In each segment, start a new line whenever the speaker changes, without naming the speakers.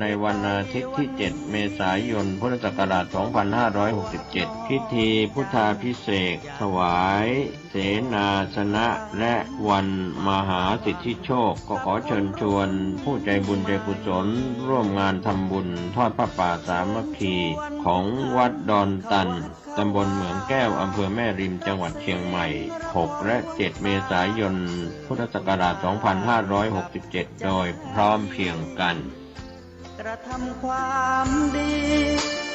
ในวันอาทิตย์ที่ 7 เมษายน พุทธศักราช 2567 พิธีพุทธาภิเษกถวายเสนาสนะและวันมหาสิทธิโชคก็ขอเชิญชวนผู้ใจบุญใจกุศลร่วมงานทำบุญทอดผ้าป่าสามัคคีของวัดดอนตันตำบลเหมืองแก้วอำเภอแม่ริมจังหวัดเชียงใหม่ 6 และ 7 เมษายน พุทธศักราช 2567 โดยพร้อมเพรียงกัน
กระทำความดี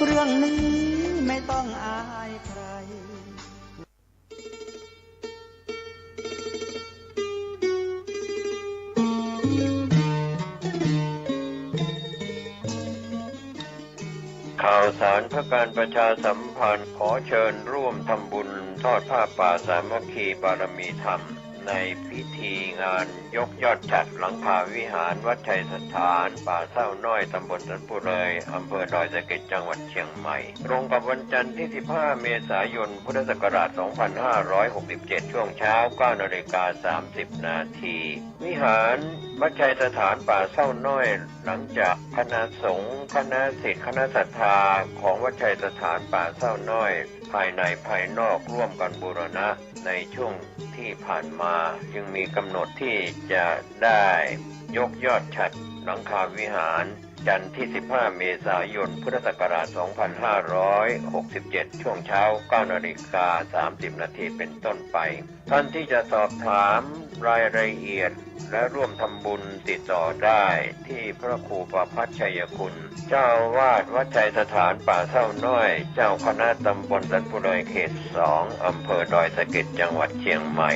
เรื่องนี้ไม่ต้องอายใคร
ข่าวสารเพื่อการประชาสัมพันธ์ขอเชิญร่วมทำบุญทอดผ้าป่าสามัคคีบารมีธรรมในพิธีงานยกยอดฉัตรหลังคาวิหารวัดชัยสถานป่าเศร้าน้อยตำบลสันปุเรยอำเภอดอยสะเก็ดจังหวัดเชียงใหม่ตรงกับวันจันทร์ที่ 15 เมษายน พุทธศักราช 2567 ช่วงเช้า 9:30 น.วิหารวัดชัยสถานป่าเศร้าน้อยหลังจากคณะสงฆ์คณะศิษย์คณะศรัทธาของวัดชัยสถานป่าเศร้าน้อยภายในภายนอกร่วมกันบูรณะในช่วงที่ผ่านมาจึงมีกำหนดที่จะได้ยกยอดฉัตรหลังคาวิหารจันทร์ที่ 15 เมษายน พุทธศักราช 2567 ช่วงเช้า 9:30 น.เป็นต้นไปท่านที่จะสอบถามรายละเอียดและร่วมทำบุญติดต่อได้ที่พระครูประภัชชัยคุณเจ้าอาวาสวัดชัยสถานป่าเศร้าน้อยเจ้าคณะตำบลสันปุเรยเขต 2 อำเภอดอยสะเก็ดจังหวัดเชียงใหม่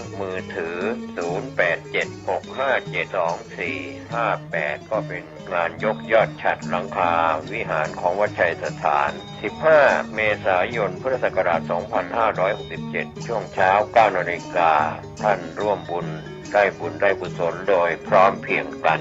053-114-332 มือถือ 0876572458 ก็เป็นงานยกยอดฉัตรหลังคาวิหารของวัดชัยสถาน 15 เมษายน พุทธศักราช 2567 ช่วงเช้า 9 นาฬิกาท่านร่วมบุญได้กุศลโดยพร้อมเพรียงกัน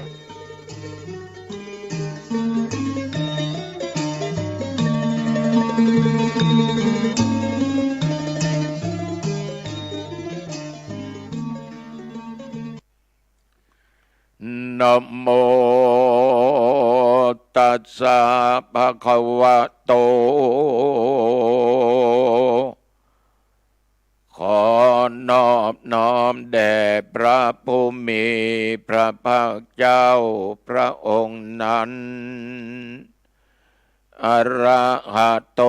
นะโมตัสสะภะคะวะโตขอนอบน้อมแด่พระผู้มีพระภาคเจ้าพระองค์นั้นอะระหะโต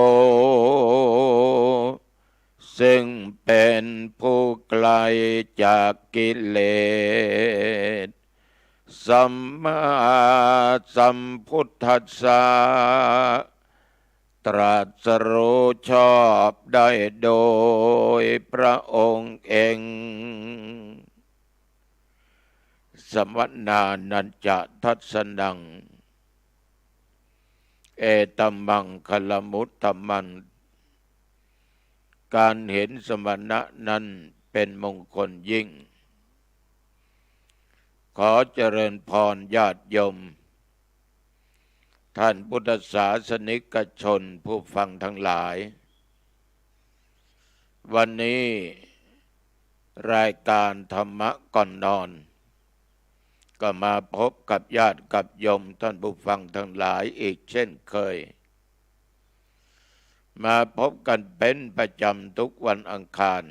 ซึ่งเป็นผู้ไกลจากกิเลสสัมมาสัมพุทธัสสะตรัสรู้ชอบได้โดยพระองค์เองสมนานันจะทัสนังเอตัมมังคลมุตตมันการเห็นสมณะนั้นเป็นมงคลยิ่งขอเจริญพรญาติโยมท่านพุทธศาสนิกชนผู้ฟังทั้งหลายวันนี้รายการธรรมะก่อนนอนก็มาพบกับญาติกับโยมท่านผู้ฟังทั้งหลายอีกเช่นเคยมาพบกันเป็นประจำทุกวันอังคาร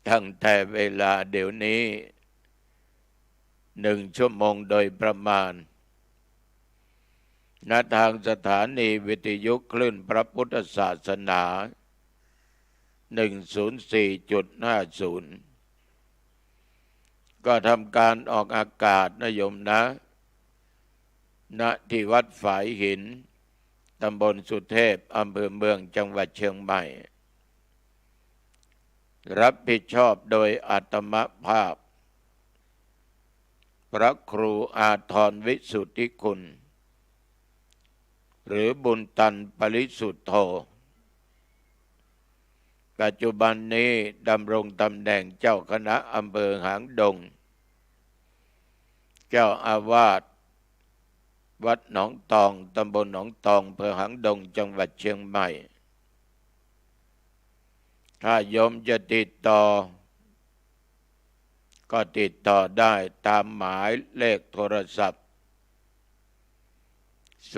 ตั้งแต่เวลาเดี๋ยวนี้1 ชั่วโมงโดยประมาณณทางสถานีวิทยุคลื่นพระพุทธศาสนา 104.50 ก็ทำการออกอากาศนะโยมนะณที่วัดฝายหินตำบลสุเทพอำเภอเมืองจังหวัดเชียงใหม่รับผิดชอบโดยอาตมภาพพระครูอาทรวิสุทธิคุณหรือบุญตันปริสุทธโธปัจจุบันนี้ดำรงตำแหน่งเจ้าคณะอำเภอหางดงเจ้าอาวาสวัดหนองตองตำบลหนองตองอำเภอหางดงจังหวัดเชียงใหม่ถ้าโยมจะติดต่อ ก็ติดต่อได้ตามหมายเลขโทรศัพท์0819503471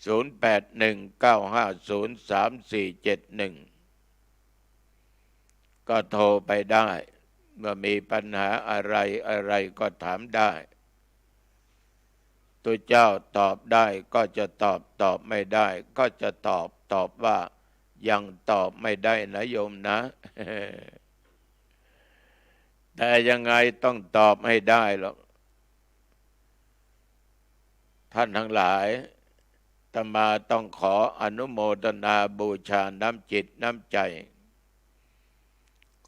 0819503471ก็โทรไปได้เมื่อมีปัญหาอะไรก็ถามได้ตัวเจ้าตอบได้ก็จะตอบไม่ได้ก็จะตอบว่ายังตอบไม่ได้นะโยมนะ แต่ยังไงต้องตอบให้ได้หรอกท่านทั้งหลายอาตมาต้องขออนุโมทนาบูชาน้ำจิตน้ำใจ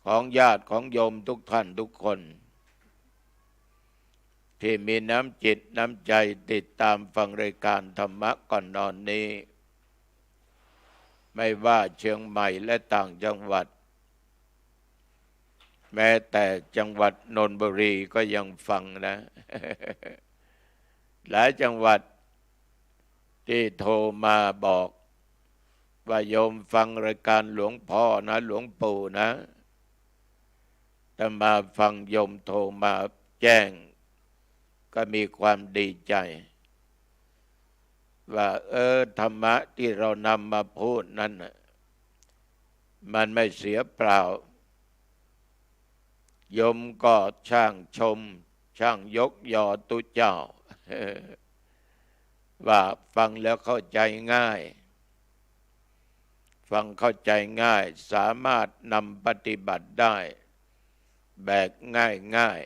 ของญาติของโยมทุกท่านทุกคนที่มีน้ำจิตน้ำใจติดตามฟังรายการธรรมะก่อนนอนนี้ไม่ว่าเชียงใหม่และต่างจังหวัดแม้แต่จังหวัดนนทบุรีก็ยังฟังนะ หลายจังหวัดที่โทรมาบอกว่าโยมฟังรายการหลวงพ่อนะหลวงปู่นะแต่มาฟังโยมโทรมาแจ้งก็มีความดีใจว่าธรรมะที่เรานำมาพูดนั้นมันไม่เสียเปล่าโยมก็ช่างชมช่างยกยอตุเจ้า ว่าฟังแล้วเข้าใจง่ายฟังเข้าใจง่ายสามารถนำปฏิบัติได้แบบง่าย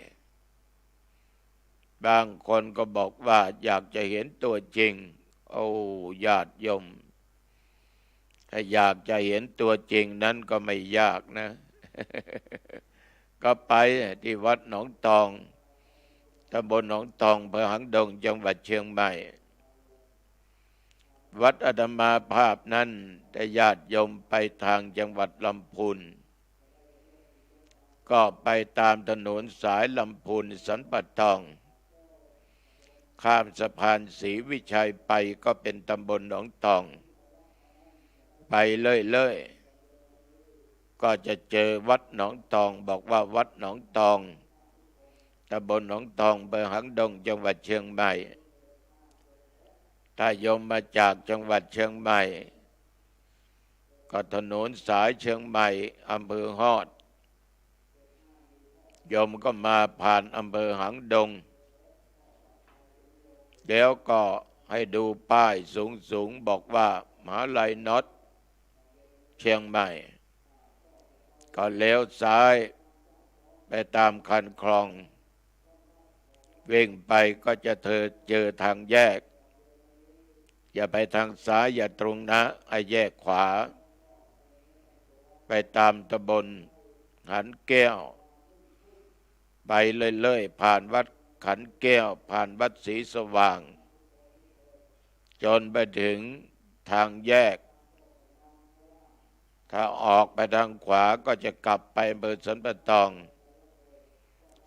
บางคนก็บอกว่าอยากจะเห็นตัวจริงโอ้ญาติโยมถ้าอยากจะเห็นตัวจริงนั้นก็ไม่ยากนะ ก็ไปที่วัดหนองตองตำบลหนองตองอำเภอหางดงจังหวัดเชียงใหม่วัดอาตมาภาพนั้นแต่ญาติโยมไปทางจังหวัดลำพูนก็ไปตามถนนสายลำพูนสันป่าตองข้ามสะพานศรีวิชัยไปก็เป็นตำบลหนองตองไปเรื่อยก็จะเจอวัดหนองตองบอกว่าวัดหนองตองตำบลหนองตองอำเภอหางดงจังหวัดเชียงใหม่ถ้าโยมมาจากจังหวัดเชียงใหม่ก็ถนนสายเชียงใหม่อำเภอฮอดโยมก็มาผ่านอำเภอหางดงแล้วก็ให้ดูป้ายสูงบอกว่ามหาลัยน็อตเชียงใหม่ก็เลี้ยวซ้ายไปตามคันคลองวิ่งไปก็จะเจอทางแยกอย่าไปทางซ้ายอย่าตรงนะไอ้แยกขวาไปตามตำบลขันแก้วไปเรื่อยๆผ่านวัดขันแก้วผ่านวัดศรีสว่างจนไปถึงทางแยกถ้าออกไปทางขวาก็จะกลับไปอำเภอสันป่าตอง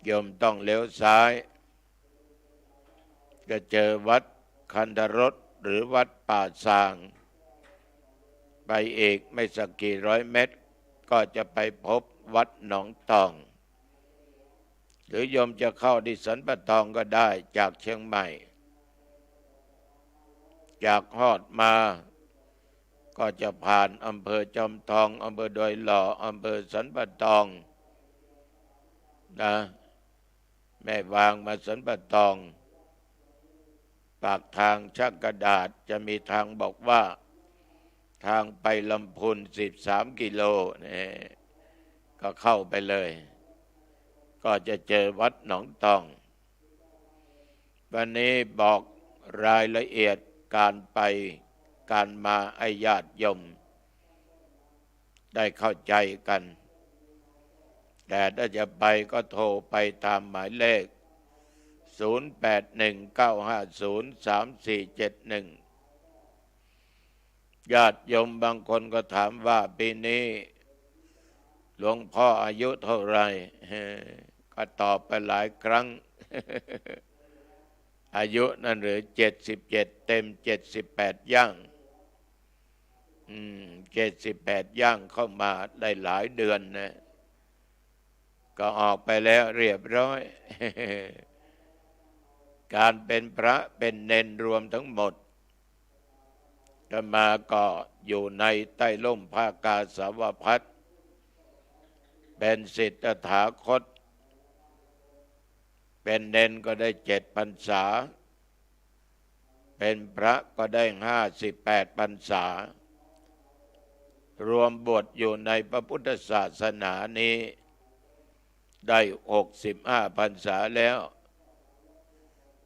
โยมต้องเลี้ยวซ้ายก็เจอวัดคันธรสหรือวัดป่าซางไปอีกไม่สักกี่ร้อยเมตรก็จะไปพบวัดหนองตองหรือโยมจะเข้าที่สันป่าตองก็ได้จากเชียงใหม่จากฮอดมาก็จะผ่านอำเภอจอมทองอำเภอดอยหล่ออำเภอสันป่าตองนะแม่วางมาสันป่าตองปากทางช่างกระดาษจะมีทางบอกว่าทางไปลำพูน13 กิโลนี่ก็เข้าไปเลยก็จะเจอวัดหนองตองวันนี้บอกรายละเอียดการไปการมาให้ญาติโยมได้เข้าใจกันแต่ถ้าจะไปก็โทรไปตามหมายเลข0819503471ญาติโยมบางคนก็ถามว่าปีนี้หลวงพ่ออายุเท่าไหร่ก็ตอบไปหลายครั้ง อายุนั่นหรือ77เต็ม78ย่าง 78ย่างเข้ามาได้หลายเดือนนะก็ออกไปแล้วเรียบร้อย การเป็นพระเป็นเณรรวมทั้งหมดอาตมาก็อยู่ในใต้ร่มผ้ากาสาวพัสต์เป็นศิษย์ตถาคตเป็นเณรก็ได้7 พรรษาเป็นพระก็ได้58 พรรษารวมบวชอยู่ในพระพุทธศาสนานี้ได้65 พรรษาแล้ว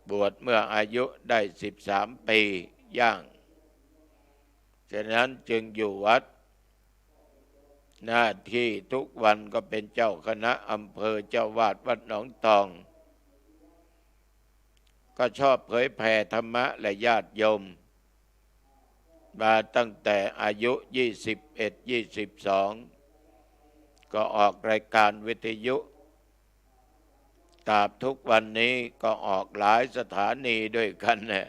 บวชเมื่ออายุได้13 ปีย่างฉะนั้นจึงอยู่วัดหน้าที่ทุกวันก็เป็นเจ้าคณะอำเภอเจ้าวาดวัดหนองตองก็ชอบเผยแผ่ธรรมะและญาติโยมมาตั้งแต่อายุ21-22ก็ออกรายการวิทยุตราบทุกวันนี้ก็ออกหลายสถานีด้วยกันนะ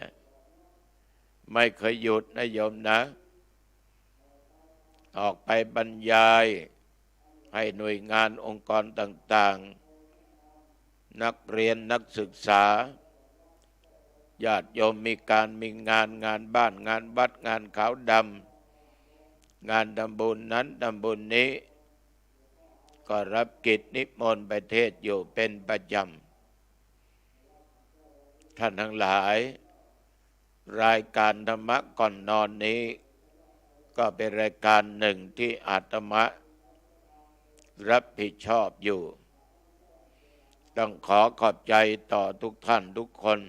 ไม่เคยหยุดนะโยมนะออกไปบรรยายให้หน่วยงานองค์กรต่างๆนักเรียนนักศึกษาญาติโยมมีงานบ้านงานวัดงานขาวดำงานทำบุญนั้นทำบุญนี้ก็รับกิจนิมนต์ไปเทศน์อยู่เป็นประจำท่านทั้งหลายรายการธรรมะก่อนนอนนี้ก็เป็นรายการหนึ่งที่อาตมารับผิดชอบอยู่ต้องขอขอบใจต่อทุกท่านทุกคน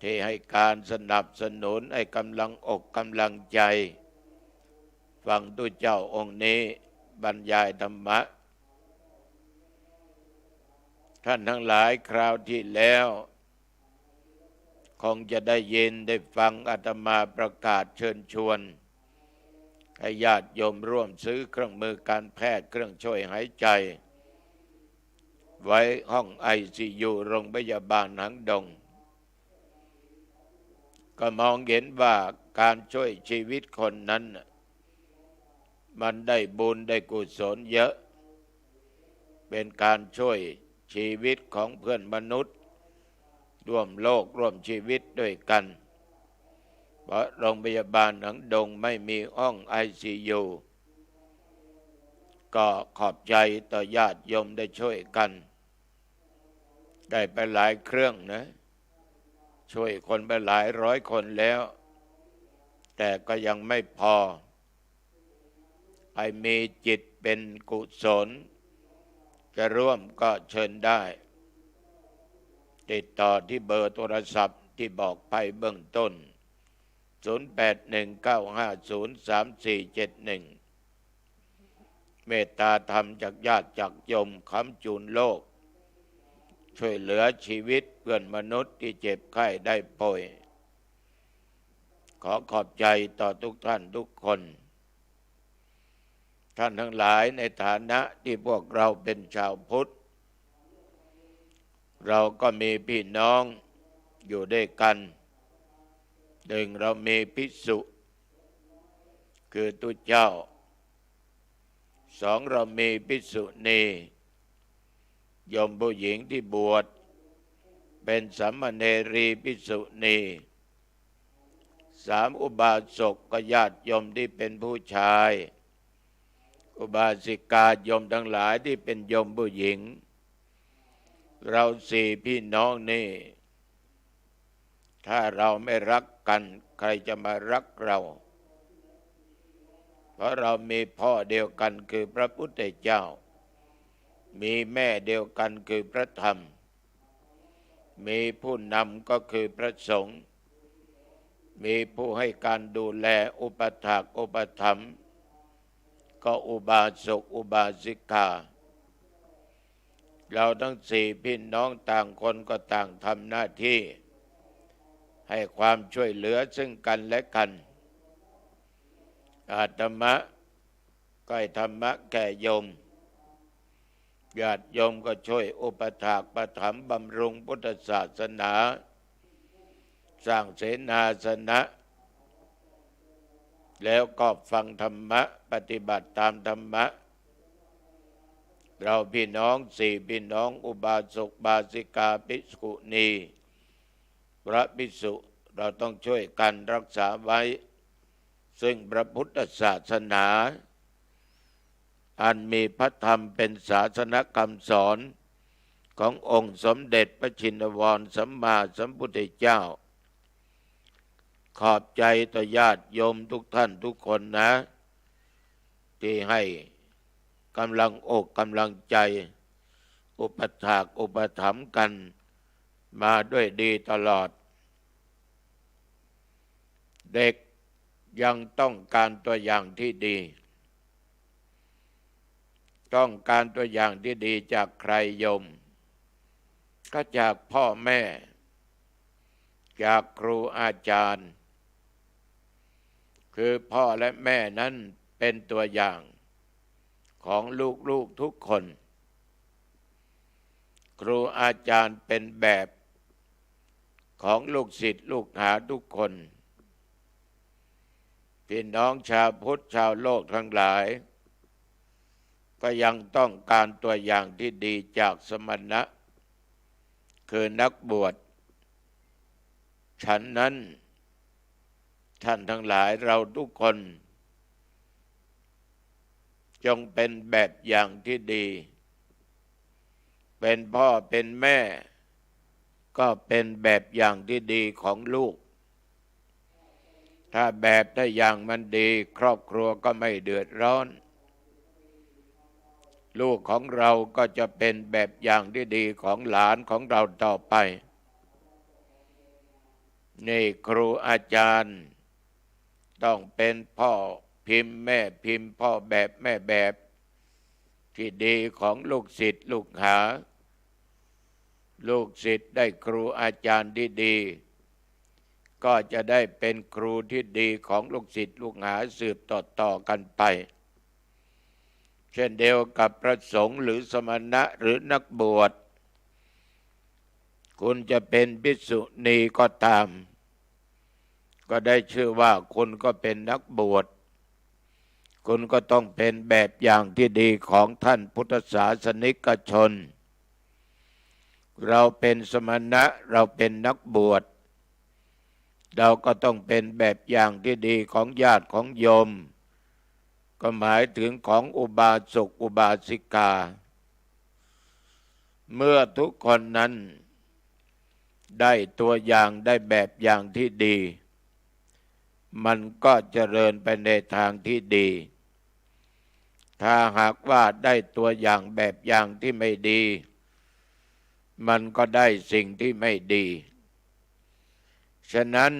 ที่ให้การสนับสนุนให้กำลังอกกำลังใจฟังตุเจ้าองค์นี้บรรยายธรรมะท่านทั้งหลายคราวที่แล้วคงจะได้ยินได้ฟังอาตมาประกาศเชิญชวนให้ญาติโยมร่วมซื้อเครื่องมือการแพทย์เครื่องช่วยหายใจไว้ห้อง ICU โรงพยาบาลหางดงก็มองเห็นว่าการช่วยชีวิตคนนั้นมันได้บุญได้กุศลเยอะเป็นการช่วยชีวิตของเพื่อนมนุษย์ร่วมโลกร่วมชีวิตด้วยกันเพราะโรงพยาบาลหนองดงไม่มีห้อง ICU ก็ขอบใจต่อญาติโยมได้ช่วยกันได้ไปหลายเครื่องนะช่วยคนไปหลายร้อยคนแล้วแต่ก็ยังไม่พอใครมีจิตเป็นกุศลจะร่วมก็เชิญได้ติดต่อที่เบอร์โทรศัพท์ที่บอกไปเบื้องต้น0819503471เมตตาธรรมจากญาติจากโยมค้ำจุนโลกช่วยเหลือชีวิตเพื่อนมนุษย์ที่เจ็บไข้ได้ป่วยขอขอบใจต่อทุกท่านทุกคนท่านทั้งหลายในฐานะที่พวกเราเป็นชาวพุทธเราก็มีพี่น้องอยู่ด้วยกันหนึ่งเรามีภิกษุคือตุเจ้าสองเรามีภิกษุณีโยมผู้หญิงที่บวชเป็นสามเณรีภิกษุณีสามอุบาสกก็ญาติโยมที่เป็นผู้ชายอุบาสิกาโยมทั้งหลายที่เป็นโยมผู้หญิงเราสี่พี่น้องนี่ถ้าเราไม่รักกันใครจะมารักเราเพราะเรามีพ่อเดียวกันคือพระพุทธเจ้ามีแม่เดียวกันคือพระธรรมมีผู้นำก็คือพระสงฆ์มีผู้ให้การดูแลอุปถากอุปถัมภ์ก็อุบาสกอุบาสิกาเราทั้งสี่พี่น้องต่างคนก็ต่างทำหน้าที่ให้ความช่วยเหลือซึ่งกันและกันอาตมาก็ให้ธรรมะแก่โยมญาติโยมก็ช่วยอุปถากประถมบำรุงพุทธศาสนาสร้างเสนาสนะ แล้วก็ฟังธรรมะปฏิบัติตามธรรมะเราพี่น้องสี่พี่น้องอุบาสกบาสิกาภิกษุณีพระภิกษุเราต้องช่วยกันรักษาไว้ซึ่งพระพุทธศาสนาอันมีพระธรรมเป็นศาสนคำสอนขององค์สมเด็จพระชินวรสัมมาสัมพุทธเจ้าขอบใจต่อญาติโยมทุกท่านทุกคนนะที่ให้กำลังอกกำลังใจอุปถากอุปถัมภ์กันมาด้วยดีตลอดเด็กยังต้องการตัวอย่างที่ดีต้องการตัวอย่างที่ดีจากใครโยมก็จากพ่อแม่จากครูอาจารย์คือพ่อและแม่นั้นเป็นตัวอย่างของลูกๆทุกคนครูอาจารย์เป็นแบบของลูกศิษย์ลูกหาทุกคนพี่น้องชาวพุทธชาวโลกทั้งหลายก็ยังต้องการตัวอย่างที่ดีจากสมณะคือนักบวชฉันนั้นท่านทั้งหลายเราทุกคนจงเป็นแบบอย่างที่ดีเป็นพ่อเป็นแม่ก็เป็นแบบอย่างที่ดีของลูกถ้าแบบถ้าอย่างมันดีครอบครัวก็ไม่เดือดร้อนลูกของเราก็จะเป็นแบบอย่างที่ดีของหลานของเราต่อไปนี่ครูอาจารย์ต้องเป็นพ่อพิมพ์แม่พิมพ์พ่อแบบแม่แบบที่ดีของลูกศิษย์ลูกหาลูกศิษย์ได้ครูอาจารย์ที่ดีก็จะได้เป็นครูที่ดีของลูกศิษย์ลูกหาสืบต่อกันไปเช่นเดียวกับพระสงฆ์หรือสมณะหรือนักบวชคุณจะเป็นภิกษุณีก็ตามก็ได้ชื่อว่าคุณก็เป็นนักบวชคุณก็ต้องเป็นแบบอย่างที่ดีของท่านพุทธศาสนิกชนเราเป็นสมณะเราเป็นนักบวชเราก็ต้องเป็นแบบอย่างที่ดีของญาติของโยมก็หมายถึงของอุบาสกอุบาสิกาเมื่อทุกคนนั้นได้ตัวอย่างได้แบบอย่างที่ดีมันก็เจริญไปในทางที่ดีถ้าหากว่าได้ตัวอย่างแบบอย่างที่ไม่ดีมันก็ได้สิ่งที่ไม่ดีฉะนั้น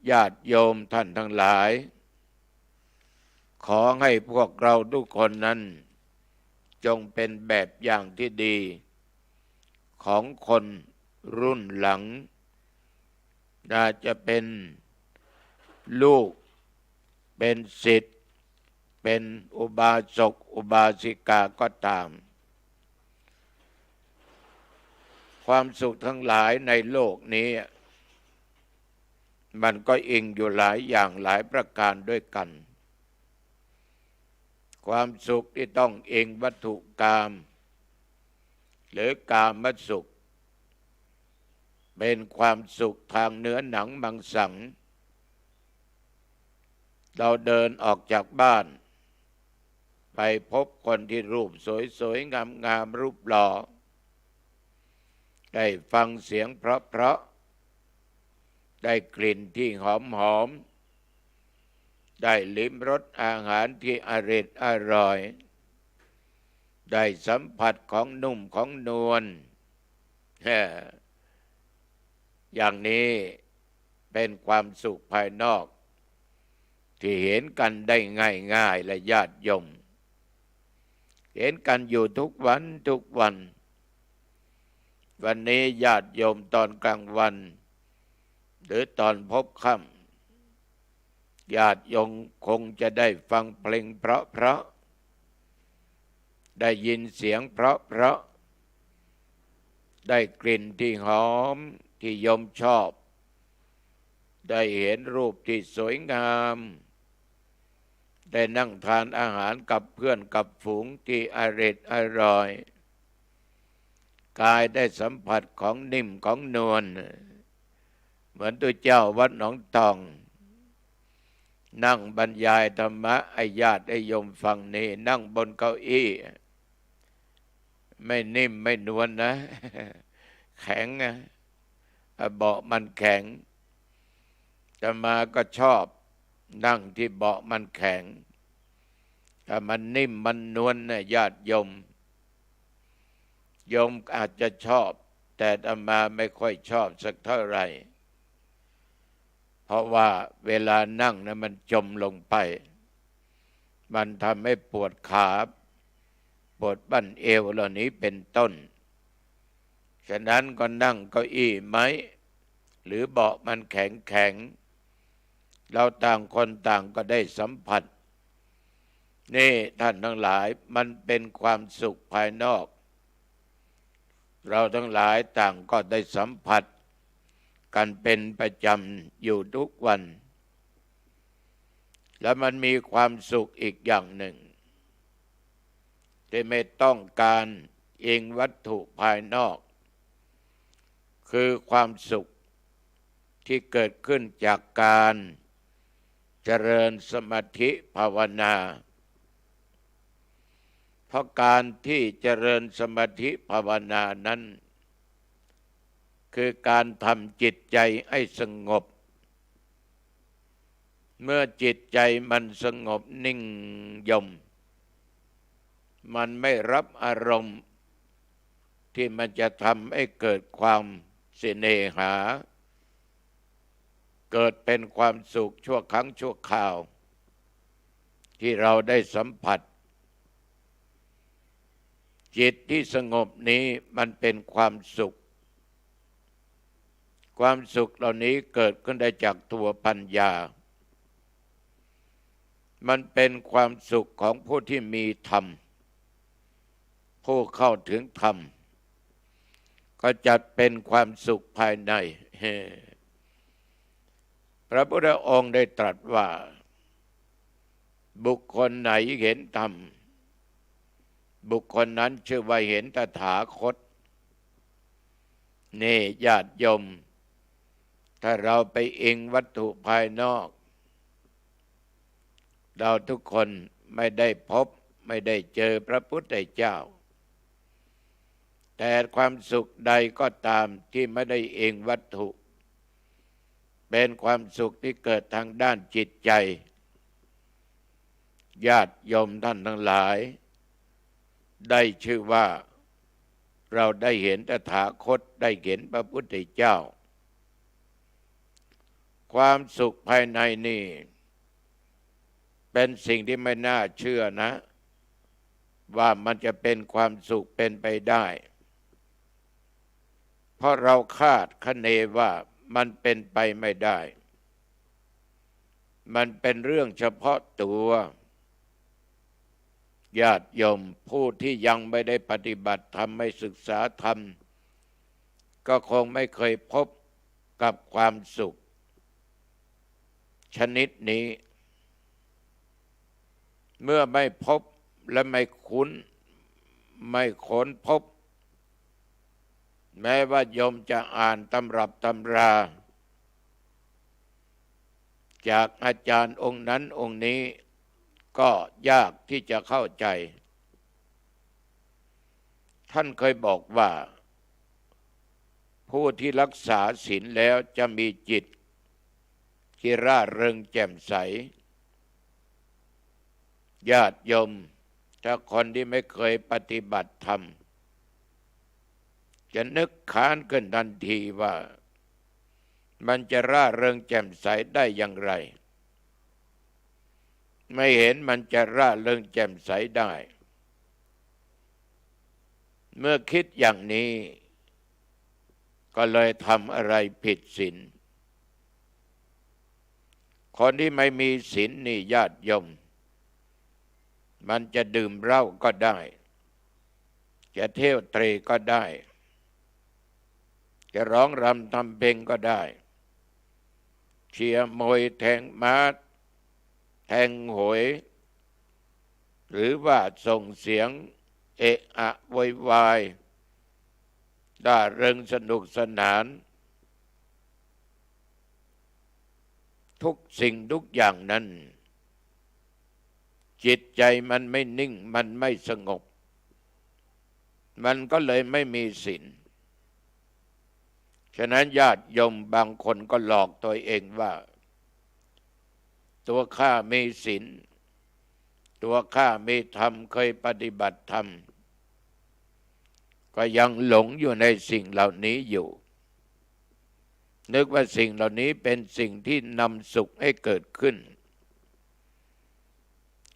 ญาติโยมท่านทั้งหลายขอให้พวกเราทุกคนนั้นจงเป็นแบบอย่างที่ดีของคนรุ่นหลังน่าจะเป็นลูกเป็นศิษย์เป็นอุบาสกอุบาสิกาก็ตามความสุขทั้งหลายในโลกนี้มันก็อิงอยู่หลายอย่างหลายประการด้วยกันความสุขที่ต้องอิงวัตถุกามหรือกามสุขเป็นความสุขทางเนื้อหนังมังสังเราเดินออกจากบ้านไปพบคนที่รูปสวยๆงามๆรูปหล่อได้ฟังเสียงเพราะๆได้กลิ่นที่หอมได้ลิ้มรสอาหารที่อร่อยได้สัมผัสของนุ่มของนวลอย่างนี้เป็นความสุขภายนอกที่เห็นกันได้ง่ายๆและญาติโยมเห็นกันอยู่ทุกวันวันนี้ญาติโยมตอนกลางวันหรือตอนพบค่ำญาติโยมคงจะได้ฟังเพลงเพราะได้ยินเสียงเพราะได้กลิ่นที่หอมที่โยมชอบได้เห็นรูปที่สวยงาม ได้นั่งทานอาหารกับเพื่อนกับฝูงที่อร่อยกายได้สัมผัสของนิ่มของนวลเหมือนตัวเจ้าวัดหนองตองนั่งบรรยายธรรมะให้ญาติให้โยมฟังนี่นั่งบนเก้าอี้ไม่นิ่มไม่นวลนะแข็งนะเบาะมันแข็งอาตมาก็ชอบนั่งที่เบาะมันแข็งถ้ามันนิ่มมันนวลนะญาติโยมอาจจะชอบแต่อาตมาไม่ค่อยชอบสักเท่าไหร่เพราะว่าเวลานั่งนะมันจมลงไปมันทำให้ปวดขาปวดบั้นเอวเหล่านี้เป็นต้นฉะนั้นก็นั่งเก้าอี้ไหมหรือเบาะมันแข็งเราต่างคนต่างก็ได้สัมผัสนี่ท่านทั้งหลายมันเป็นความสุขภายนอกเราทั้งหลายต่างก็ได้สัมผัสกันเป็นประจำอยู่ทุกวันและมันมีความสุขอีกอย่างหนึ่งที่ไม่ต้องการอิงวัตถุภายนอกคือความสุขที่เกิดขึ้นจากการเจริญสมาธิภาวนาเพราะการที่เจริญสมาธิภาวนานั้นคือการทำจิตใจให้สงบเมื่อจิตใจมันสงบนิ่งยมมันไม่รับอารมณ์ที่มันจะทำให้เกิดความเสน่หาเกิดเป็นความสุขชั่วครั้งชั่วคราวที่เราได้สัมผัสจิตที่สงบนี้มันเป็นความสุขความสุขเหล่านี้เกิดขึ้นได้จากตัวปัญญามันเป็นความสุขของผู้ที่มีธรรมผู้เข้าถึงธรรมก็จัดเป็นความสุขภายในพระพุทธองค์ได้ตรัสว่าบุคคลไหนเห็นธรรมบุคคลนั้นชื่อว่าเห็นตถาคตนี่ญาติโยมถ้าเราไปเองวัตถุภายนอกเราทุกคนไม่ได้พบไม่ได้เจอพระพุทธเจ้าแต่ความสุขใดก็ตามที่ไม่ได้เองวัตถุเป็นความสุขที่เกิดทางด้านจิตใจญาติโยมท่านทั้งหลายได้ชื่อว่าเราได้เห็นตถาคตได้เห็นพระพุทธเจ้าความสุขภายในนี่เป็นสิ่งที่ไม่น่าเชื่อนะว่ามันจะเป็นความสุขเป็นไปได้เพราะเราคาดคะเนว่ามันเป็นไปไม่ได้มันเป็นเรื่องเฉพาะตัวญาติโยมผู้ที่ยังไม่ได้ปฏิบัติธรรมไม่ศึกษาธรรมก็คงไม่เคยพบกับความสุขชนิดนี้เมื่อไม่พบและไม่คุ้นไม่ค้นพบแม้ว่าโยมจะอ่านตำรับตำราจากอาจารย์องค์นั้นองค์นี้ก็ยากที่จะเข้าใจท่านเคยบอกว่าผู้ที่รักษาศีลแล้วจะมีจิตที่ร่าเริงแจ่มใสญาติโยมถ้าคนที่ไม่เคยปฏิบัติธรรมจะนึกค้านขึ้นทันทีว่ามันจะร่าเริงแจ่มใสได้อย่างไรไม่เห็นมันจะร่าเริงแจ่มใสได้เมื่อคิดอย่างนี้ก็เลยทำอะไรผิดศีลคนที่ไม่มีศีลนี่ญาติโยมมันจะดื่มเหล้าก็ได้จะเที่ยวเตร่ก็ได้จะร้องรำทำเพลงก็ได้เชียร์มวยแทงม้าแทงหวย หรือว่าส่งเสียงเอะอะโวยวายร่าเริงสนุกสนานทุกสิ่งทุกอย่างนั้นจิตใจมันไม่นิ่งมันไม่สงบมันก็เลยไม่มีศีลฉะนั้นญาติโยมบางคนก็หลอกตัวเองว่าตัวข้ามีศีลตัวข้ามีธรรมเคยปฏิบัติธรรมก็ยังหลงอยู่ในสิ่งเหล่านี้อยู่นึกว่าสิ่งเหล่านี้เป็นสิ่งที่นำสุขให้เกิดขึ้น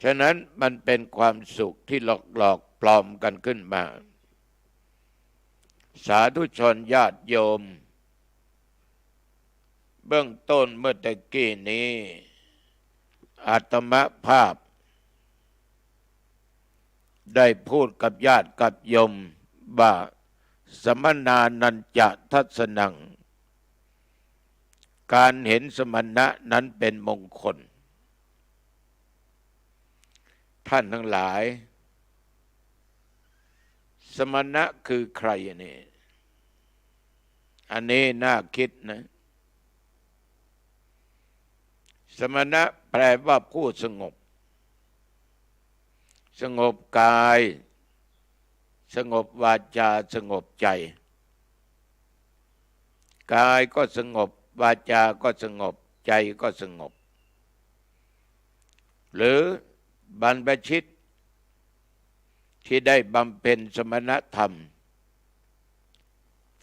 ฉะนั้นมันเป็นความสุขที่หลอกปลอมกันขึ้นมาสาธุชนญาติโยมเบื้องต้นเมื่อตะกี้นี้อาตมภาพได้พูดกับญาติกับโยมว่าสมนานันจะทัศนังการเห็นสมณะนั้นเป็นมงคลท่านทั้งหลายสมณะคือใครนี่อันนี้น่าคิดนะสมณะแปลว่าผู้สงบสงบกายสงบวาจาสงบใจกายก็สงบวาจาก็สงบใจก็สงบหรือบรรพชิตที่ได้บำเพ็ญสมณธรรม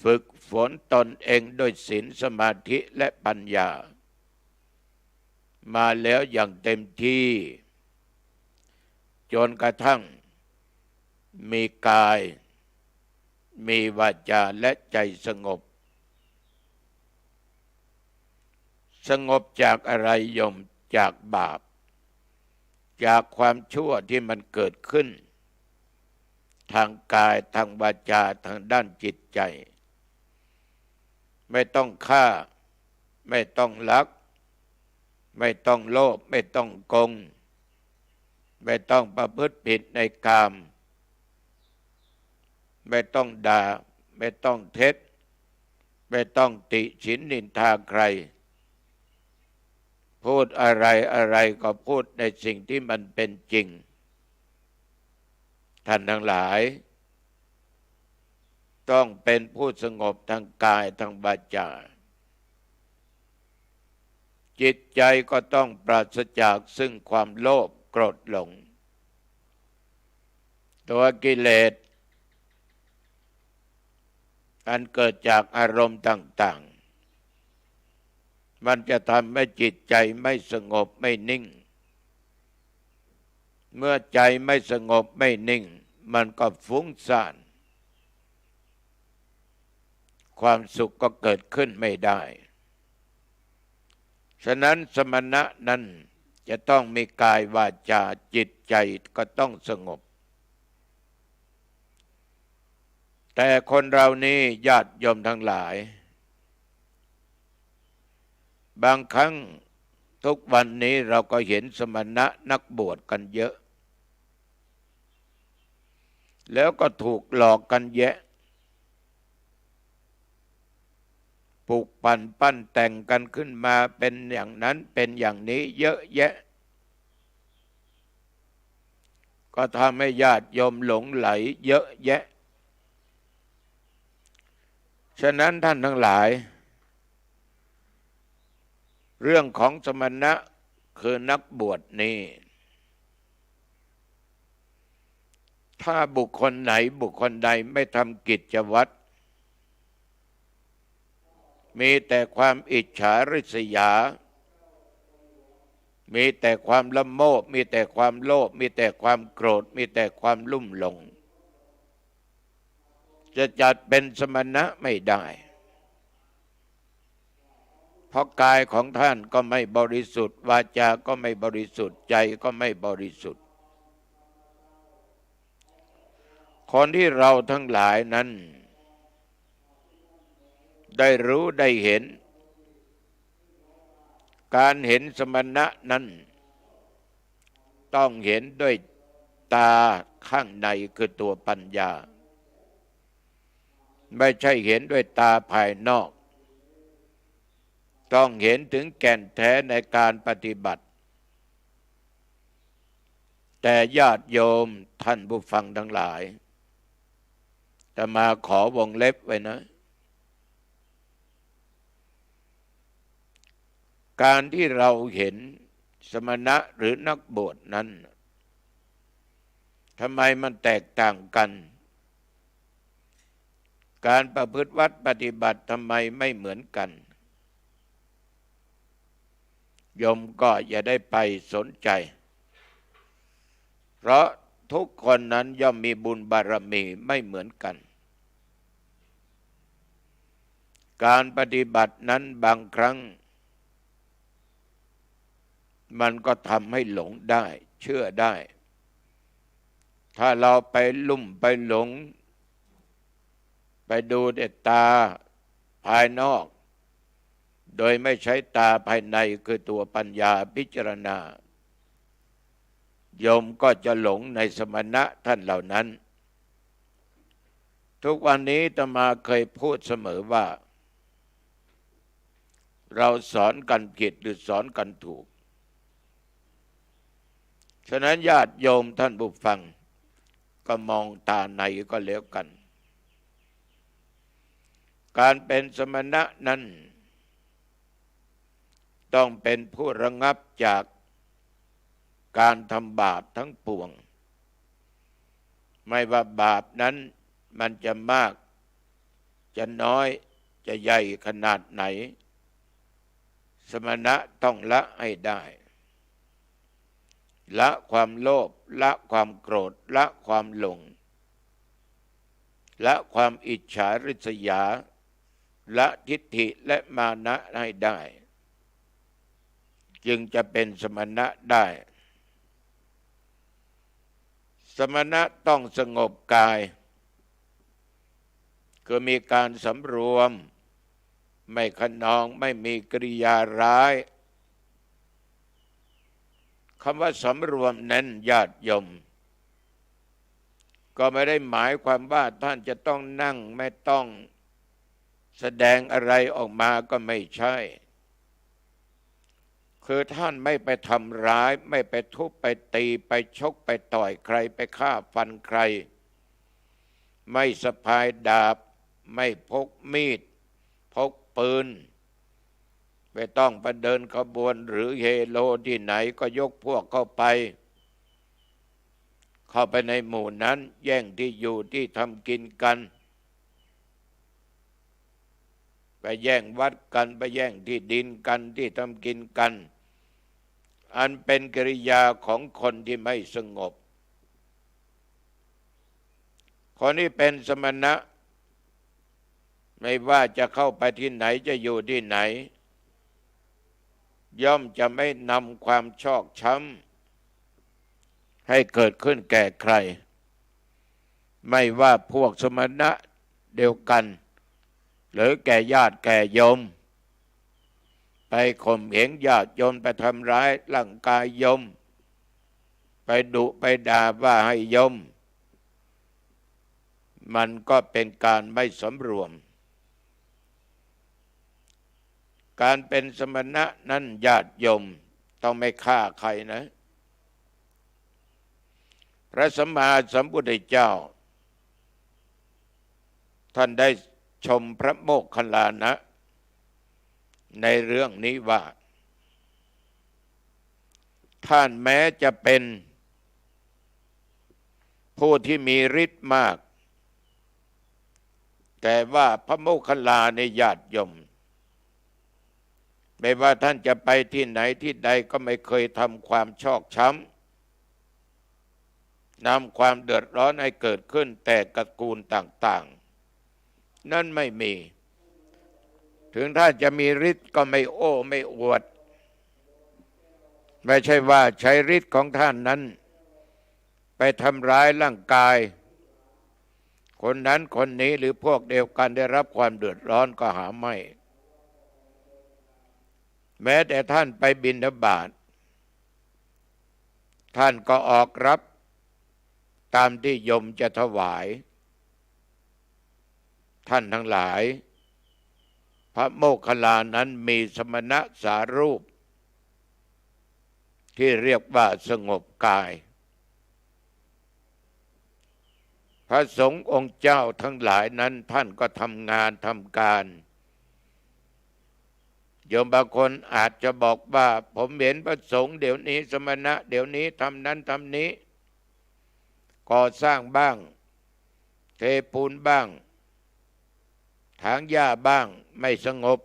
ฝึกฝนตนเองด้วยศีลสมาธิและปัญญามาแล้วอย่างเต็มที่จนกระทั่งมีกายมีวาจาและใจสงบสงบจากอะไรโยมจากบาปจากความชั่วที่มันเกิดขึ้นทางกายทางวาจาทางด้านจิตใจไม่ต้องฆ่าไม่ต้องลักไม่ต้องโลภไม่ต้องโกงไม่ต้องประพฤติผิดในกามไม่ต้องด่าไม่ต้องเท็จไม่ต้องติฉินนินทาใครพูดอะไรก็พูดในสิ่งที่มันเป็นจริงท่านทั้งหลายต้องเป็นผู้สงบทางกายทางวาจาจิตใจก็ต้องปราศจากซึ่งความโลภโกรธหลงตัวกิเลสอันเกิดจากอารมณ์ต่างๆมันจะทำให้จิตใจไม่สงบไม่นิ่งเมื่อใจไม่สงบไม่นิ่งมันก็ฟุ้งซ่านความสุขก็เกิดขึ้นไม่ได้ฉะนั้นสมณะนั้นจะต้องมีกายวาจาจิตใจก็ต้องสงบแต่คนเรานี้ญาติโยมทั้งหลายบางครั้งทุกวันนี้เราก็เห็นสมณะนักบวชกันเยอะแล้วก็ถูกหลอกกันแยะปลูกปั่นปั้นแต่งกันขึ้นมาเป็นอย่างนั้นเป็นอย่างนี้เยอะแยะก็ทำให้ญาติโยมหลงไหลเยอะแยะฉะนั้นท่านทั้งหลายเรื่องของสมณะคือนักบวชนี้ถ้าบุคคลไหนบุคคลใดไม่ทำกิจวัตรมีแต่ความอิจฉาริษยามีแต่ความละโมบมีแต่ความโลภมีแต่ความโกรธมีแต่ความลุ่มหลงจะจัดเป็นสมณะไม่ได้เพราะกายของท่านก็ไม่บริสุทธิ์วาจาก็ไม่บริสุทธิ์ใจก็ไม่บริสุทธิ์คนที่เราทั้งหลายนั้นได้รู้ได้เห็นการเห็นสมณะนั้นต้องเห็นด้วย ตาข้างในคือตัวปัญญาไม่ใช่เห็นด้วยตาภายนอกต้องเห็นถึงแก่นแท้ในการปฏิบัติแต่ญาติโยมท่านผู้ฟังทั้งหลายจะมาขอวงเล็บไว้นะการที่เราเห็นสมณะหรือนักบวชนั้นทำไมมันแตกต่างกันการประพฤติวัดปฏิบัติทำไมไม่เหมือนกันโยมก็อย่าได้ไปสนใจเพราะทุกคนนั้นย่อมมีบุญบารมีไม่เหมือนกันการปฏิบัตินั้นบางครั้งมันก็ทำให้หลงได้เชื่อได้ถ้าเราไปลุ่มไปหลงไปดูแต่ตาภายนอกโดยไม่ใช้ตาภายในคือตัวปัญญาพิจารณาโยมก็จะหลงในสมณะท่านเหล่านั้นทุกวันนี้อาตมาเคยพูดเสมอว่าเราสอนกันผิดหรือสอนกันถูกฉะนั้นญาติโยมท่านผู้ฟังก็มองตาในก็แล้วกันการเป็นสมณะนั้นต้องเป็นผู้ระงับจากการทำบาปทั้งปวงไม่ว่าบาปนั้นมันจะมากจะน้อยจะใหญ่ขนาดไหนสมณะต้องละให้ได้ละความโลภละความโกรธละความหลงละความอิจฉาริษยาละทิฏฐิและมานะให้ได้จึงจะเป็นสมณะได้สมณะต้องสงบกายคือมีการสำรวมไม่ขนองไม่มีกริยาร้ายคำว่าสำรวมนั้นญาติโยมก็ไม่ได้หมายความว่าท่านจะต้องนั่งไม่ต้องแสดงอะไรออกมาก็ไม่ใช่คือท่านไม่ไปทำร้ายไม่ไปทุบไปตีไปชกไปต่อยใครไปฆ่าฟันใครไม่สะพายดาบไม่พกมีดพกปืนไม่ต้องไปเดินขบวนหรือเฮโลที่ไหนก็ยกพวกเข้าไปในหมู่นั้นแย่งที่อยู่ที่ทำกินกันไปแย่งวัดกันไปแย่งที่ดินกันที่ทำกินกันอันเป็นกิริยาของคนที่ไม่สงบคนนี้เป็นสมณะไม่ว่าจะเข้าไปที่ไหนจะอยู่ที่ไหนย่อมจะไม่นำความชอกช้ำให้เกิดขึ้นแก่ใครไม่ว่าพวกสมณะเดียวกันหรือแก่ญาติแก่โยมไปข่มเหงญาติโยมไปทำร้ายร่างกายโยมไปดุไปด่าว่าให้โยมมันก็เป็นการไม่สำรวมการเป็นสมณะนั้นญาติโยมต้องไม่ฆ่าใครนะพระสัมมาสัมพุทธเจ้าท่านได้ชมพระโมคคัลลานะในเรื่องนี้ว่าท่านแม้จะเป็นผู้ที่มีฤทธิ์มากแต่ว่าพระโมคคัลลาในญาติโยมไม่ว่าท่านจะไปที่ไหนที่ใดก็ไม่เคยทำความชอกช้ำนำความเดือดร้อนให้เกิดขึ้นแต่ตระกูลต่างๆนั่นไม่มีถึงท่านจะมีฤทธิ์ก็ไม่โอ้ไม่อวดไม่ใช่ว่าใช้ฤทธิ์ของท่านนั้นไปทำร้ายร่างกายคนนั้นคนนี้หรือพวกเดียวกันได้รับความเดือดร้อนก็หาไม่แม้แต่ท่านไปบิณฑบาตท่านก็ออกรับ ตามที่โยมจะถวายท่านทั้งหลายพระโมคคัลลานั้นมีสมณะสารูปที่เรียกว่าสงบกายพระสงฆ์องค์เจ้าทั้งหลายนั้นท่านก็ทำงานทำการโยมบางคนอาจจะบอกว่าผมเห็นพระสงฆ์เดี๋ยวนี้สมณะเดี๋ยวนี้ทำนั้นทำนี้ก่อสร้างบ้างเทปูนบ้างถางหญ้าบ้างไม่สงบ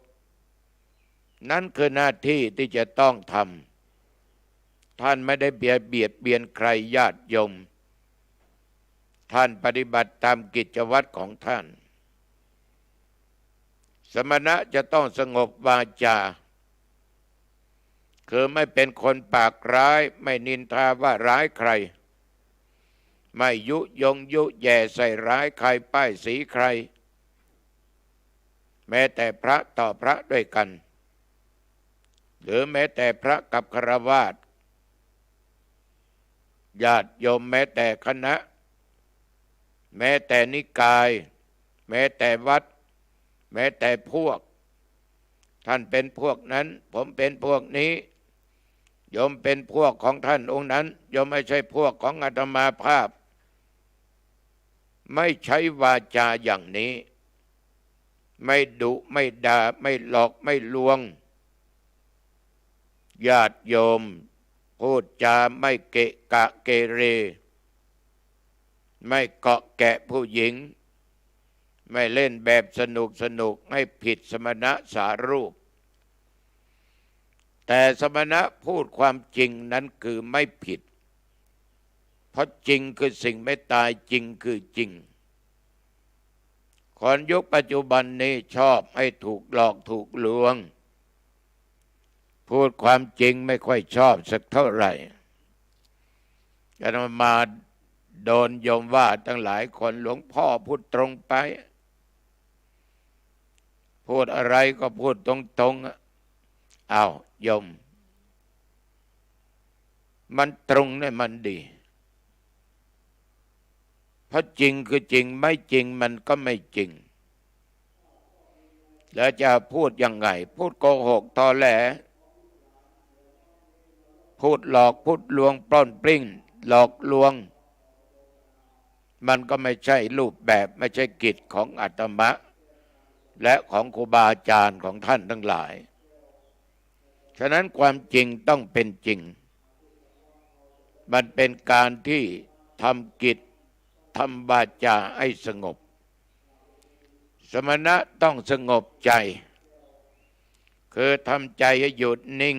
นั่นคือหน้าที่ที่จะต้องทำท่านไม่ได้เบียดเบียนใครญาติโยมท่านปฏิบัติตามกิจวัตรของท่านสมณะจะต้องสงบวาจาคือไม่เป็นคนปากร้ายไม่นินทาว่าร้ายใครไม่ยุยงยุแย่ใส่ร้ายใครป้ายสีใครแม้แต่พระต่อพระด้วยกันหรือแม้แต่พระกับฆราวาสญาติโยมแม้แต่คณะแม้แต่นิกายแม้แต่วัดแม้แต่พวกท่านเป็นพวกนั้นผมเป็นพวกนี้โยมเป็นพวกของท่านองค์นั้นโยมไม่ใช่พวกของอาตมาภาพไม่ใช้วาจาอย่างนี้ไม่ดุไม่ด่าไม่หลอกไม่ลวงญาติโยมพูดจาไม่เกะกะเกเรไม่เกาะแกะผู้หญิงไม่เล่นแบบสนุกให้ผิดสมณะสารูปแต่สมณะพูดความจริงนั้นคือไม่ผิดเพราะจริงคือสิ่งไม่ตายจริงคือจริงคนยุคปัจจุบันนี้ชอบให้ถูกหลอกถูกลวงพูดความจริงไม่ค่อยชอบสักเท่าไหร่จะมาโดนโยมว่าตั้งหลายคนหลวงพ่อพูดตรงไปพูดอะไรก็พูดตรงๆอ้าวโยมมันตรงเนี่ยมันดีเพราะจริงคือจริงไม่จริงมันก็ไม่จริงแล้วจะพูดยังไงพูดโกหกตอแหลพูดหลอกพูดลวงปล้นปลิ้งหลอกลวงมันก็ไม่ใช่รูปแบบไม่ใช่กิจของอาตมะและของครูบาอาจารย์ของท่านทั้งหลายฉะนั้นความจริงต้องเป็นจริงมันเป็นการที่ทำกิจทำวาจาให้สงบสมณะต้องสงบใจคือทำใจให้หยุดนิ่ง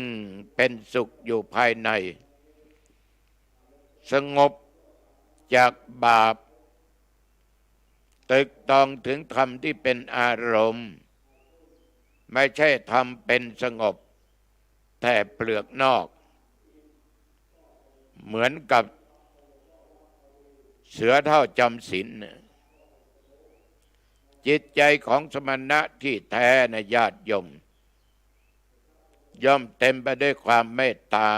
เป็นสุขอยู่ภายในสงบจากบาปตึกตองถึงธรรมที่เป็นอารมณ์ไม่ใช่ทำเป็นสงบแต่เปลือกนอกเหมือนกับเสือเท่าจำศีลจิตใจของสมณะที่แท้นะญาติโยมย่อมเต็มไปด้วยความเมตตา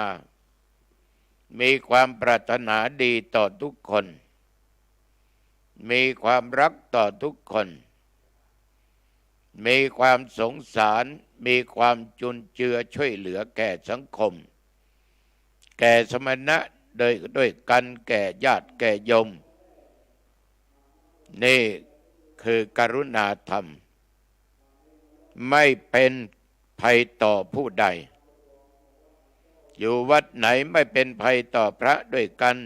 มีความปรารถนาดีต่อทุกคนมีความรักต่อทุกคนมีความสงสารมีความจุนเจือช่วยเหลือแก่สังคมแก่สมณะด้วยกันแก่ญาติแก่โยมนี่คือกรุณาธรรมไม่เป็นภัยต่อผู้ใดอยู่วัดไหนไม่เป็นภัยต่อพระด้วยกัน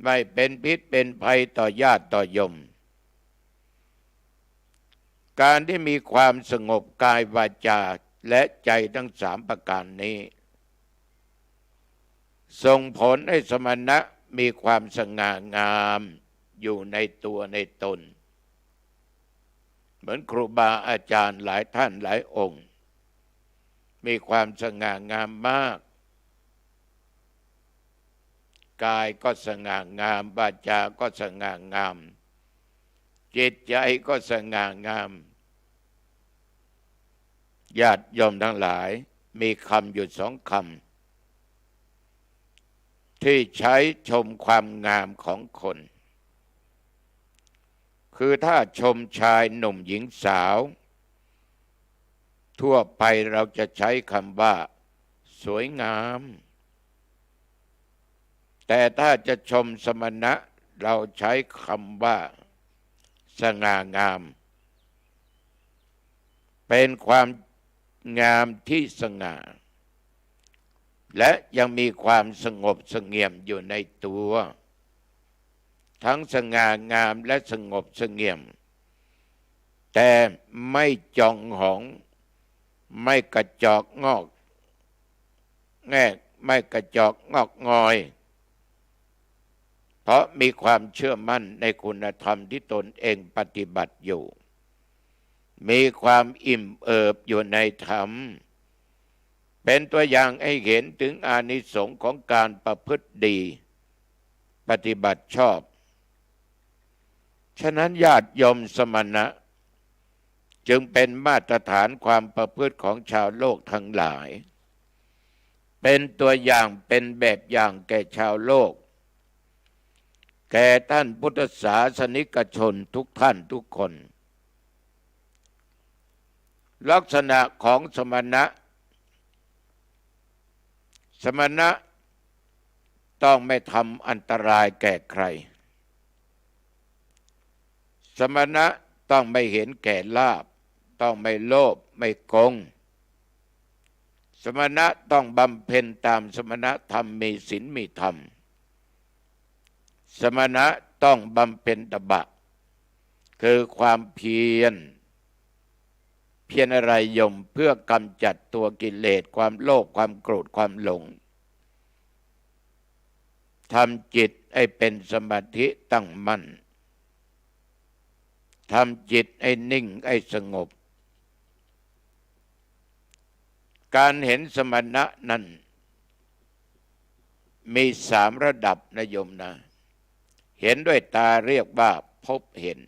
ไม่เป็นพิษเป็นภัยต่อญาติต่อโยมการที่มีความสงบกายวาจาและใจทั้ง3ประการนี้ส่งผลให้สมณะมีความสง่างามอยู่ในตัวในตนเหมือนครูบาอาจารย์หลายท่านหลายองค์มีความสง่างามมากกายก็สง่างามวาจาก็สง่างามจิตใจก็สง่างามญาติโยมทั้งหลายมีคำอยู่2 คำ ที่ใช้ชมความงามของคน คือถ้าชมชายหนุ่มหญิงสาวทั่วไปเราจะใช้คำว่าสวยงามแต่ถ้าจะชมสมณะเราใช้คำว่าสง่างามเป็นความงามที่สง่าและยังมีความสงบเสงี่ยมอยู่ในตัวทั้งสง่างามและสงบเสงี่ยมแต่ไม่จองหองไม่กระจอกงอกแงกไม่กระจอกงอกงอยเพราะมีความเชื่อมั่นในคุณธรรมที่ตนเองปฏิบัติอยู่มีความอิ่มเอิบอยู่ในธรรมเป็นตัวอย่างให้เห็นถึงอานิสงส์ของการประพฤติดีปฏิบัติชอบฉะนั้นญาติโยมสมณะจึงเป็นมาตรฐานความประพฤติของชาวโลกทั้งหลายเป็นตัวอย่างเป็นแบบอย่างแก่ชาวโลกแก่ท่านพุทธศาสนิกชนทุกท่านทุกคนลักษณะของสมณะต้องไม่ทำอันตรายแก่ใครสมณะต้องไม่เห็นแก่ลาภต้องไม่โลภไม่โกงสมณะต้องบำเพ็ญตามสมณธรรมมีศีลมีธรรมสมณะต้องบำเพ็ญตบะคือความเพียรอะไรยมเพื่อกำจัดตัวกิเลสความโลภความโกรธความหลงทำจิตให้เป็นสมาธิตั้งมั่นทำจิตให้นิ่งให้สงบการเห็นสมณะนั้นมี3 ระดับนะโยมนะเห็นด้วยตาเรียกว่าพบเห็น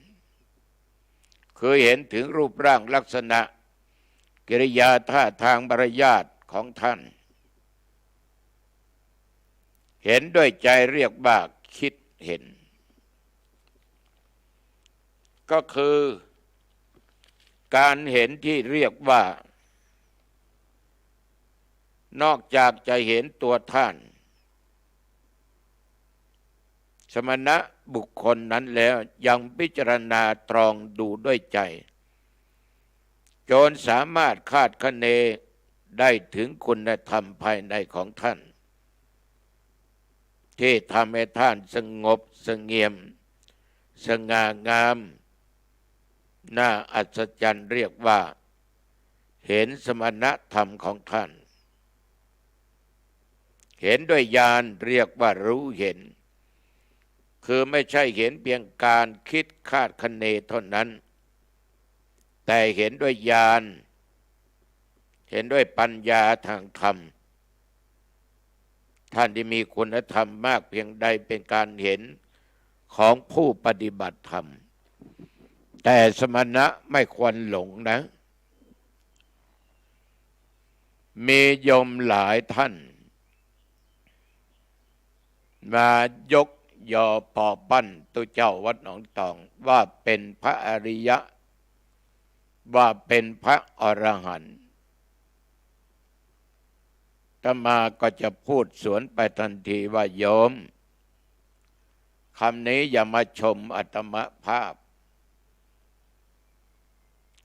คือเห็นถึงรูปร่างลักษณะกิริยาท่าทางมารยาทของท่านเห็นด้วยใจเรียกว่าคิดเห็นก็คือการเห็นที่เรียกว่านอกจากจะเห็นตัวท่านสมณะบุคคลนั้นแล้วยังพิจารณาตรองดูด้วยใจจนสามารถคาดคะเนได้ถึงคุณธรรมภายในของท่านที่ทำให้ท่านสงบเสงี่ยมสง่างามน่าอัศจรรย์เรียกว่าเห็นสมณธรรมของท่านเห็นด้วยญาณเรียกว่ารู้เห็นคือไม่ใช่เห็นเพียงการคิดคาดคะเนเท่านั้นแต่เห็นด้วยญาณเห็นด้วยปัญญาทางธรรมท่านที่มีคุณธรรมมากเพียงใดเป็นการเห็นของผู้ปฏิบัติธรรมแต่สมณะไม่ควรหลงนะมีโยมหลายท่านมายกยอปอปั้นตุเจ้าวัดหนองตองว่าเป็นพระอริยะว่าเป็นพระอรหันต์อาตมาก็จะพูดสวนไปทันทีว่าโยมคำนี้อย่ามาชมอาตมาภาพ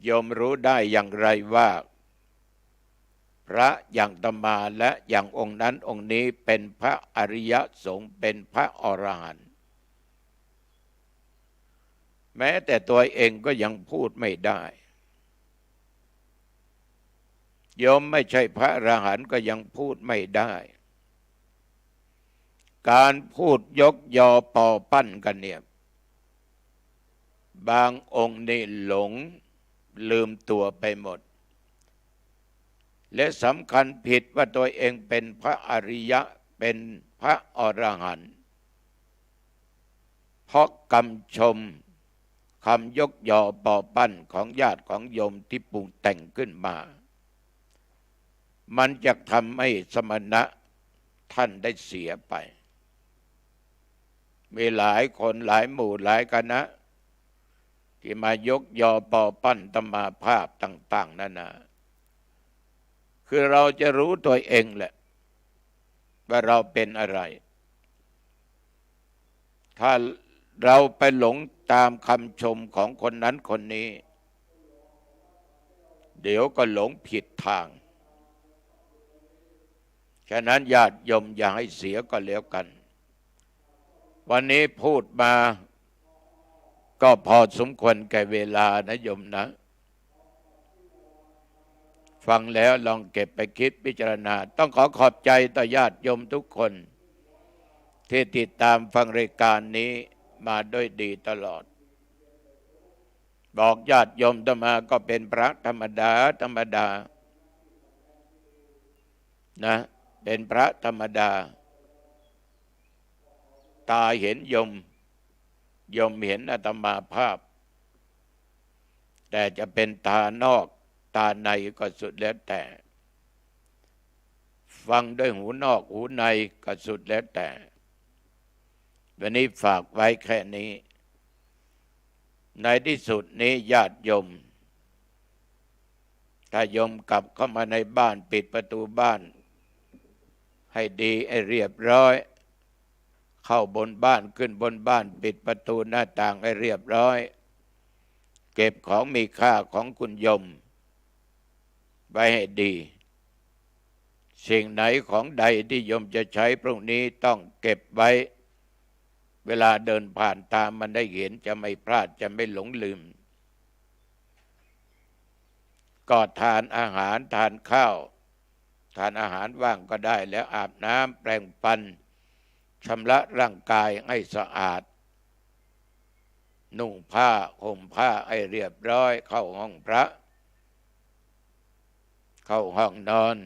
โยมรู้ได้อย่างไรว่าพระอย่างอาตมาและอย่างองค์นั้นองค์นี้เป็นพระอริยสงฆ์เป็นพระอรหันต์แม้แต่ตัวเองก็ยังพูดไม่ได้โยมไม่ใช่พระอรหันต์ก็ยังพูดไม่ได้การพูดยกยอปอปั้นกันเนี่ยบางองค์นี่หลงลืมตัวไปหมดและสำคัญผิดว่าตัวเองเป็นพระอริยะเป็นพระอรหันต์เพราะคำชมคำยกยอปอปั้นของญาติของโยมที่ปรุงแต่งขึ้นมามันจะทำให้สมณะท่านได้เสียไป มีหลายคนหลายหมู่หลายคณะที่มายกยอปอปั้นตมาภาพต่างๆนั่นนะคือเราจะรู้ตัวเองแหละว่าเราเป็นอะไรถ้าเราไปหลงตามคำชมของคนนั้นคนนี้เดี๋ยวก็หลงผิดทางฉะนั้นญาติโยมอย่าให้เสียก็แล้วกันวันนี้พูดมาก็พอสมควรแก่เวลานะโยมนะฟังแล้วลองเก็บไปคิดพิจารณาต้องขอขอบใจต่อญาติโยมทุกคนที่ติดตามฟังรายการนี้มาด้วยดีตลอดบอกญาติโยมธรรมาก็เป็นพระธรรมดานะเป็นพระธรรมดาตาเห็นโยมเห็นอาตมาภาพแต่จะเป็นตานอกตาในก็สุดแล้วแต่ฟังด้วยหูนอกหูในก็สุดแล้วแต่วันนี้ฝากไว้แค่นี้ในที่สุดนี้ญาติโยมถ้าโยมกลับเข้ามาในบ้านปิดประตูบ้านให้ดีให้เรียบร้อยเข้าบนบ้านขึ้นบนบ้านปิดประตูหน้าต่างให้เรียบร้อยเก็บของมีค่าของคุณโยมไว้ให้ดีสิ่งไหนของใดที่โยมจะใช้พรุ่งนี้ต้องเก็บไว้เวลาเดินผ่านตามมันได้เห็นจะไม่พลาดจะไม่หลงลืมก็ทานอาหารทานข้าวทานอาหารว่างก็ได้แล้วอาบน้ำแปรงฟันชำระร่างกายให้สะอาดนุ่งผ้าห่มผ้าให้เรียบร้อยเข้าห้องพระเข้าห้องนอน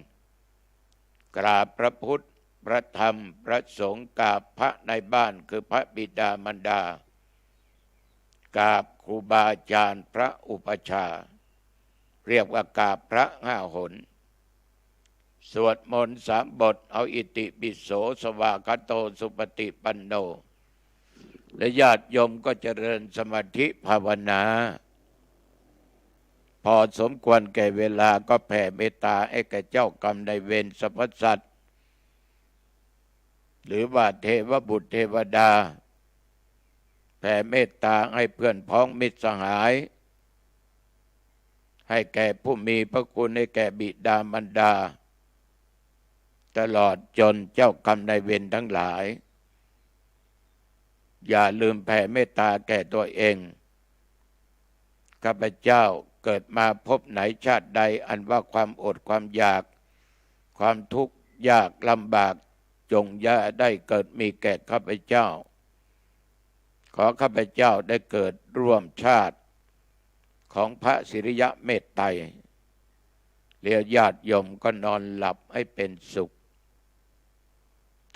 กราบพระพุทธพระธรรมพระสงฆ์กราบพระในบ้านคือพระบิดามารดากราบครูบาอาจารย์พระอุปัชฌาย์เรียกว่ากราบพระ5 หนสวดมนต์3 บทเอาอิติปิโสสวากาโตสุปฏิปันโนและญาติโยมก็เจริญสมาธิภาวนาพอสมควรแก่เวลาก็แผ่เมตตาให้แก่เจ้ากรรมนายเวรสรรพสัตว์หรือว่าเทวบุตรเทวดาแผ่เมตตาให้เพื่อนพ้องมิตรสหายให้แก่ผู้มีพระคุณให้แก่บิดามารดาตลอดจนเจ้ากรรมนายเวรทั้งหลายอย่าลืมแผ่เมตตาแก่ตัวเองข้าพเจ้าเกิดมาพบไหนชาติใดอันว่าความอดความอยากความทุกข์ยากลำบากจงอย่าได้เกิดมีแก่ข้าพเจ้าขอข้าพเจ้าได้เกิดร่วมชาติของพระสิริยะเมตไตรเรียกญาติโยมก็นอนหลับให้เป็นสุข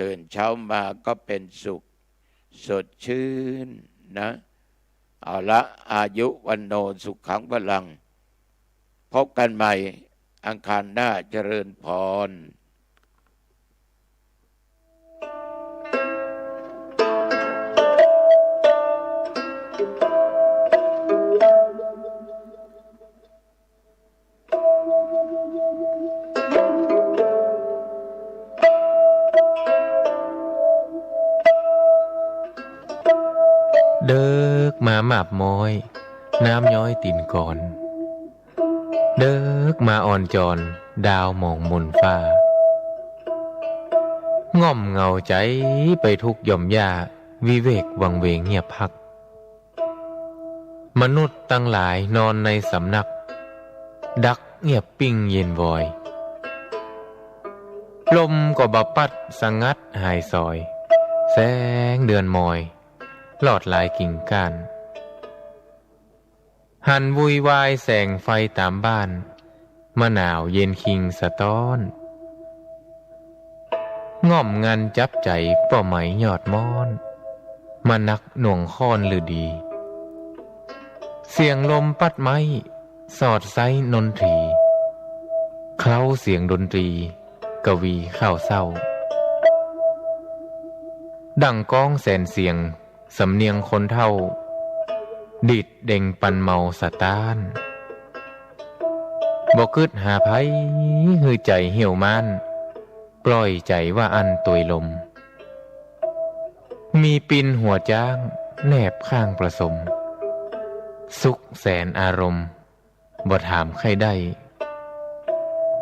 ตื่นเช้ามาก็เป็นสุขสดชื่นนะเอาละอายุวันโนสุขขังพลังพบกันใหม่อังคารหน้าเจริญพร
เดิกมาหมาบม้อยน้ำย้อยตีนก่อนเดิกมาอ่อนจอนดาวมองมนฟ้าง่อมเงาใจไปทุกย่อมยาวิเวกวังเวงเงียบพักมนุษย์ตั้งหลายนอนในสำนักดักเงียบปิ้งเย็นวอยลมก็บปัดสงัดหายซอยแสงเดือนมอยลอดลายกิ่งก้านหันวุยวายแสงไฟตามบ้านมะนาวเย็นคิงสะต้อนง่อมงันจับใจป่อไหมยอดมอนมานักหน่วงค้อนหรือดีเสียงลมปัดไม้สอดไซนนทรีเคล้าเสียงดนตรีกวีข้าวเศร้าดังก้องแสนเสียง สำเนียงคนเท่าดิดเด่งปันเมาสะต้านบ่กึดหาไผหือใจเหี่ยวม่านปล่อยใจว่าอันตุยลมมีปินหัวจ้างแนบข้างประสมสุขแสนอารมณ์บ่ถามใครได้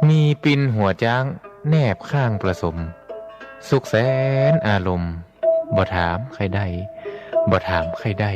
มีปินหัวจ้างแนบข้างประสมสุขแสนอารมณ์บ่ถามใครได้บ่ถามใครได้